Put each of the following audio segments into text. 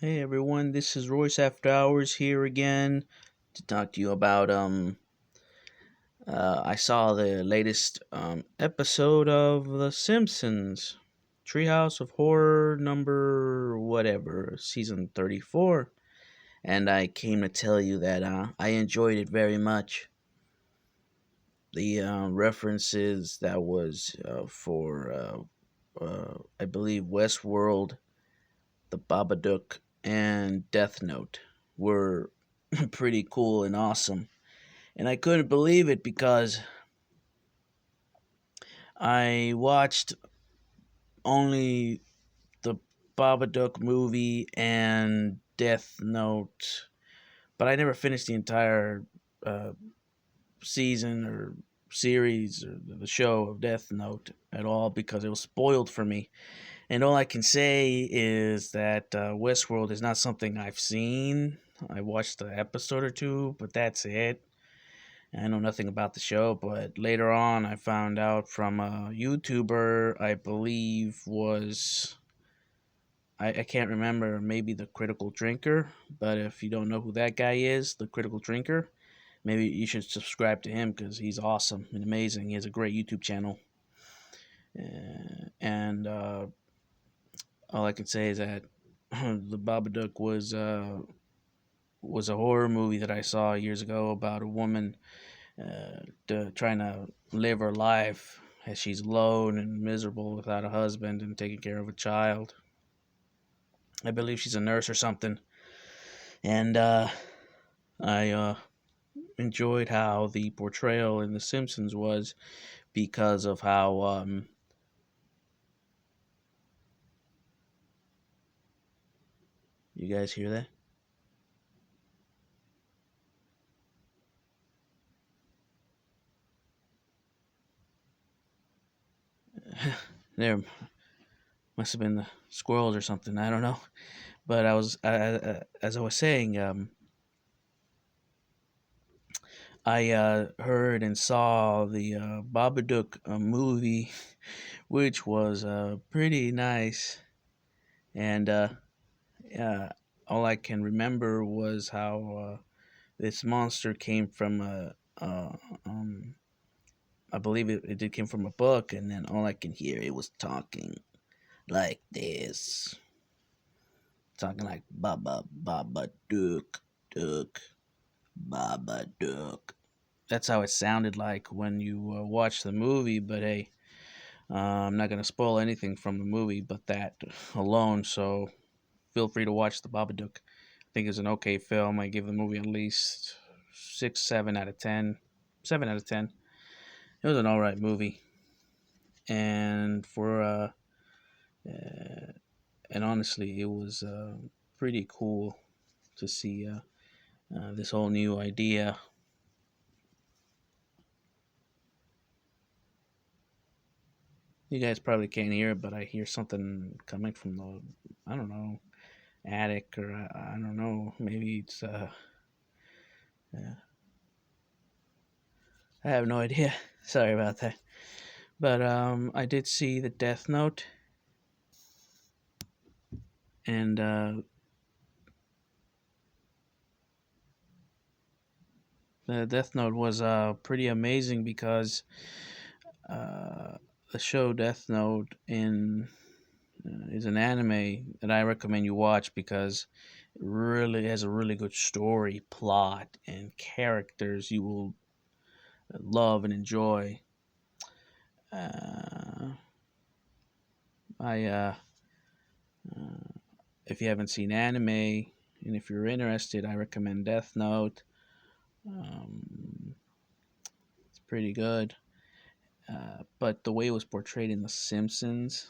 Hey everyone, this is Royce After Hours here again to talk to you about I saw the latest episode of The Simpsons, Treehouse of Horror number whatever, season 34, and I came to tell you that I enjoyed it very much. The references that was for I believe Westworld, The Babadook, and Death Note were pretty cool and awesome. And I couldn't believe it because I watched only the Babadook movie and Death Note, but I never finished the entire uh, season or series or the show of Death Note at all because it was spoiled for me. And all I can say is that Westworld is not something I've seen. I watched an episode or two, but that's it. I know nothing about the show, but later on I found out from a YouTuber, I believe was, I can't remember, maybe the Critical Drinker, but if you don't know who that guy is, the Critical Drinker, maybe you should subscribe to him because he's awesome and amazing. He has a great YouTube channel. And all I can say is that the Babadook was a horror movie that I saw years ago about a woman trying to live her life as she's alone and miserable without a husband and taking care of a child. I believe she's a nurse or something. And I enjoyed how the portrayal in The Simpsons was because of how. You guys hear that? There must have been the squirrels or something. I don't know. But as I was saying, I heard and saw the Babadook movie, which was pretty nice. And all I can remember was how this monster came from I believe it did came from a book, and then all I can hear it was talking like this, talking like Baba Duke Duke Baba Duke. That's how it sounded like when you watch the movie. But hey, I'm not gonna spoil anything from the movie, but that alone. So feel free to watch the Babadook. I think it's an okay film. I give the movie at least 6, 7 out of 10. 7 out of 10. It was an alright movie. And for uh, and honestly, it was pretty cool to see this whole new idea. You guys probably can't hear it, but I hear something coming from the, I don't know, attic, or I don't know, maybe it's uh, I have no idea. Sorry about that. But I did see the Death Note, and the Death Note was pretty amazing because uh, the show Death Note in is an anime that I recommend you watch because it really has a really good story, plot, and characters you will love and enjoy. Uh, I if you haven't seen anime and if you're interested, I recommend Death Note. Um, it's pretty good. But the way it was portrayed in The Simpsons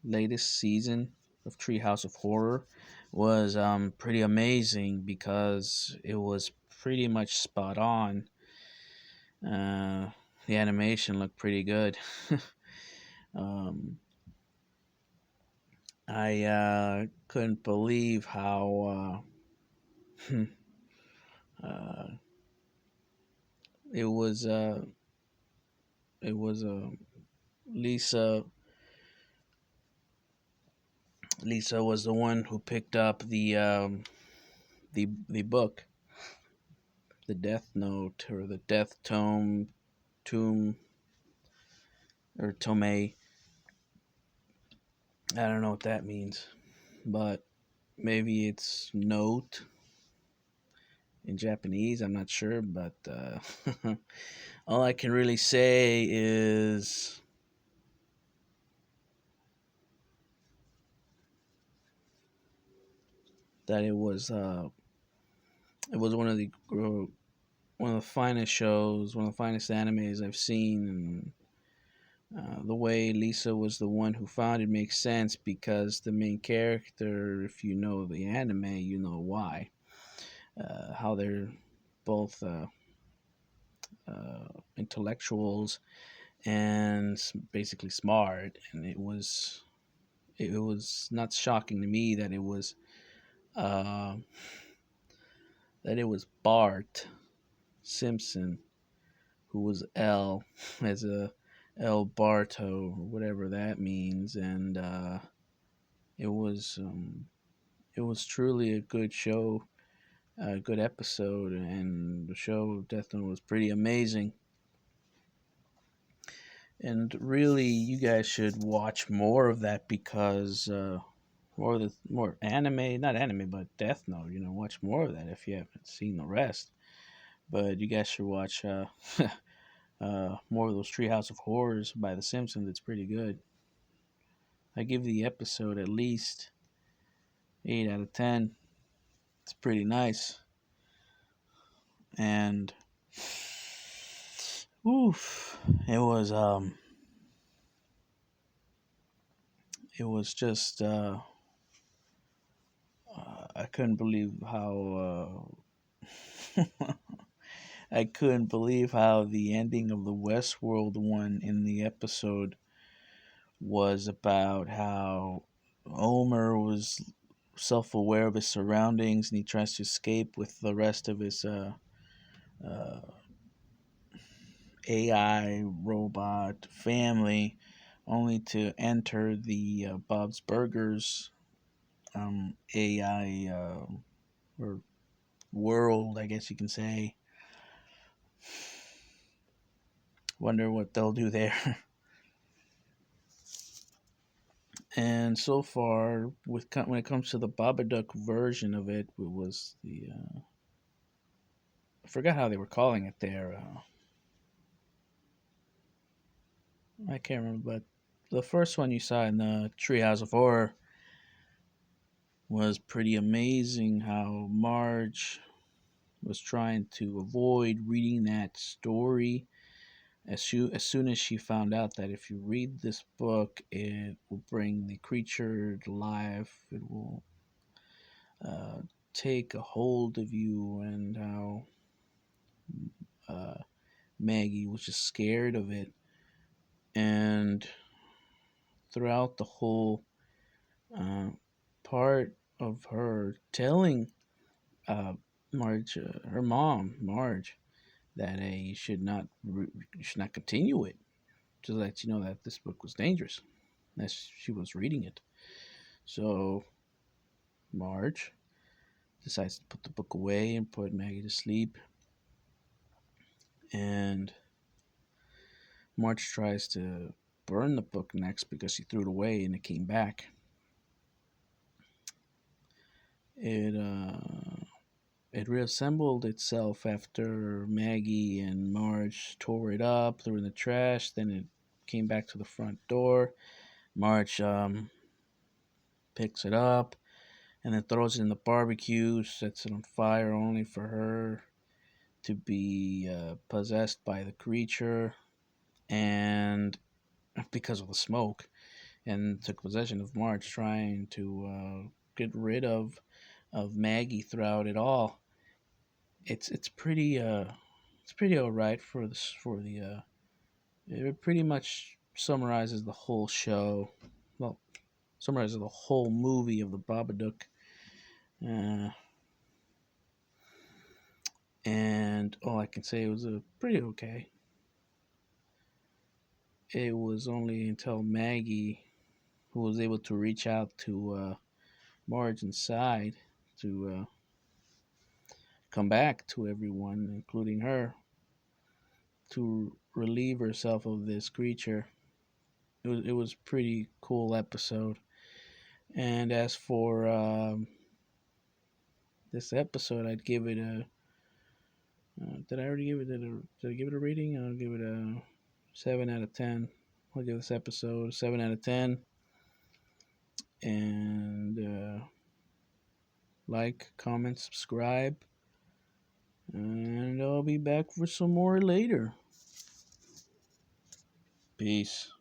latest season of Treehouse of Horror was pretty amazing because it was pretty much spot on. Uh, the animation looked pretty good. um, I couldn't believe how uh, it was. It was Lisa Lisa was the one who picked up the book, the Death Note or the Death Tomb or Tome. I don't know what that means, but maybe it's note in Japanese. I'm not sure, but all I can really say is that it was one of the finest shows, one of the finest animes I've seen, and the way Lisa was the one who found it makes sense because the main character, if you know the anime, you know why. How they're both intellectuals and basically smart, and it was not shocking to me uh, that it was Bart Simpson who was L as a El Barto or whatever that means, and it was um, it was truly a good show, a good episode, and the show definitely was pretty amazing. And really, you guys should watch more of that because more anime, not anime, but Death Note. You know, watch more of that if you haven't seen the rest. But you guys should watch more of those Treehouse of Horrors by The Simpsons. It's pretty good. I give the episode at least 8 out of 10. It's pretty nice, and oof, it was it was just I couldn't believe how I couldn't believe how the ending of the Westworld one in the episode was about how Homer was self-aware of his surroundings and he tries to escape with the rest of his uh, AI robot family, only to enter the Bob's Burgers AI or world, I guess you can say. Wonder what they'll do there. And so far, when it comes to the Babadook version of it, it was the I forgot how they were calling it there. I can't remember, but the first one you saw in the Treehouse of Horror was pretty amazing. How Marge was trying to avoid reading that story as soon as she found out that if you read this book, it will bring the creature to life. It will uh, take a hold of you, and how uh, Maggie was just scared of it. And throughout the whole uh, part of her telling uh, Marge, her mom, Marge, that you should not continue it, to let you know that this book was dangerous as she was reading it. So Marge decides to put the book away and put Maggie to sleep, and Marge tries to burn the book next because she threw it away and it came back. It it reassembled itself after Maggie and Marge tore it up, threw it in the trash. Then it came back to the front door. Marge picks it up and then throws it in the barbecue, sets it on fire only for her to be possessed by the creature, and because of the smoke, and took possession of Marge, trying to get rid of Maggie throughout it all. It's pretty it's pretty alright for the it pretty much summarizes the whole show. Well, summarizes the whole movie of the Babadook. Uh, and all I can say was a pretty okay. It was only until Maggie who was able to reach out to Marge inside to come back to everyone, including her, to relieve herself of this creature. It was pretty cool episode. And as for this episode, I'd give it a. Did I already give it a? Did I give it a rating? I'll give it a 7 out of 10. I'll give this episode a 7 out of 10. And like, comment, subscribe, and I'll be back for some more later. Peace.